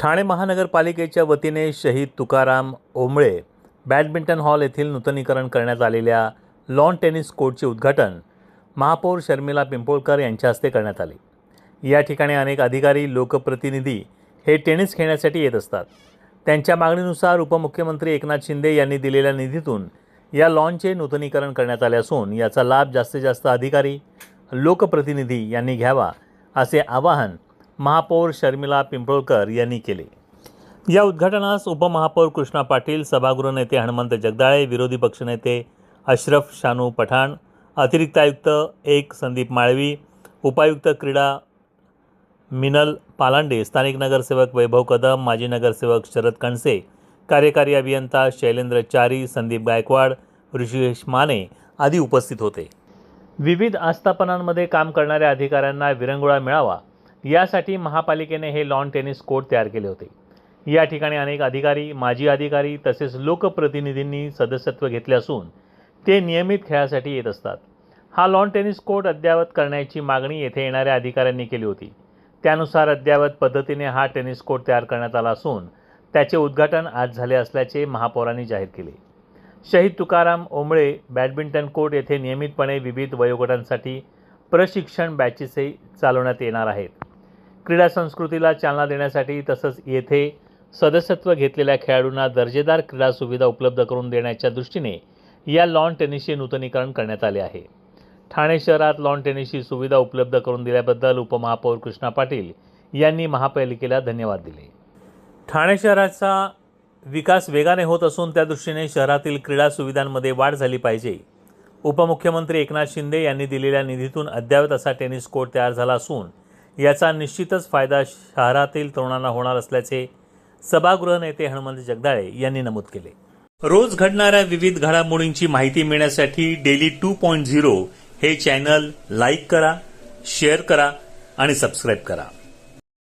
ठाणे महानगरपालिकेच्या वतीने शहीद तुकाराम ओंबळे बॅडमिंटन हॉल येथील नूतनीकरण करण्यात आलेल्या लॉन टेनिस कोर्टचे उद्घाटन महापौर शर्मिला पिंपोळकर यांच्या हस्ते करण्यात आले। या ठिकाणी अनेक अधिकारी लोकप्रतिनिधी हे टेनिस खेळण्यासाठी येत असतात। त्यांच्या मागणीनुसार उपमुख्यमंत्री एकनाथ शिंदे यांनी दिलेल्या निधीतून या लॉनचे नूतनीकरण करण्यात आले असून याचा लाभ जास्तीत जास्त अधिकारी लोकप्रतिनिधी यांनी घ्यावा असे आवाहन महापौर शर्मिला पिंपोळकर यांनी केले। या उद्घाटनास उपमहापौर कृष्णा पाटील, सभागृह नेते हनुमंत जगदाळे, विरोधी पक्षनेते अशरफ शानू पठाण, अतिरिक्त आयुक्त 1 संदीप माळवी, उपायुक्त क्रीडा मिनल पालांडे, स्थानिक नगरसेवक वैभव कदम, माजी नगरसेवक शरद कणसे, कार्यकारी अभियंता शैलेंद्र चारी, संदीप गायकवाड, ऋषिकेश माने आदी उपस्थित होते। विविध आस्थापनांमध्ये काम करणाऱ्या अधिकाऱ्यांना विरंगुळा मिळावा यासाठी महापालिकेने हे लॉन टेनिस कोर्ट तयार केले होते। या ठिकाणी अनेक अधिकारी, माजी अधिकारी तसेच लोकप्रतिनिधींनी सदस्यत्व घेतले असून ते नियमित खेळासाठी येत असतात। हा लॉन टेनिस कोर्ट अद्ययावत करण्याची मागणी येथे येणाऱ्या अधिकाऱ्यांनी केली होती। त्यानुसार अद्ययावत पद्धतीने हा टेनिस कोर्ट तयार करण्यात आला असून त्याचे उद्घाटन आज झाले असल्याचे महापौरांनी जाहीर केले। शहीद तुकाराम ओंबळे बॅडमिंटन कोर्ट येथे नियमितपणे विविध वयोगटांसाठी प्रशिक्षण बॅचेसही चालवण्यात येणार आहेत। क्रीडा संस्कृतीला चालना देण्यासाठी तसंच येथे सदस्यत्व घेतलेल्या खेळाडूंना दर्जेदार क्रीडा सुविधा उपलब्ध करून देण्याच्या दृष्टीने या लॉन टेनिसचे नूतनीकरण करण्यात आले आहे। ठाणे शहरात लॉन टेनिसची सुविधा उपलब्ध करून दिल्याबद्दल उपमहापौर कृष्णा पाटील यांनी महापालिकेला धन्यवाद दिले। ठाणे शहराचा विकास वेगाने होत असून त्या दृष्टीने शहरातील क्रीडा सुविधांमध्ये वाढ झाली पाहिजे। उपमुख्यमंत्री एकनाथ शिंदे यांनी दिलेल्या निधीतून अद्ययावत असा टेनिस कोर्ट तयार झाला असून याचा निश्चितच फायदा शहरातील तरुणांना होणार असल्याचे सभागृह नेते हनुमंत जगदाळे यांनी नमूद केले। रोज घडणाऱ्या विविध घडामोडींची माहिती मिळण्यासाठी डेली 2.0 हे चॅनल लाईक करा, शेअर करा आणि सबस्क्राईब करा।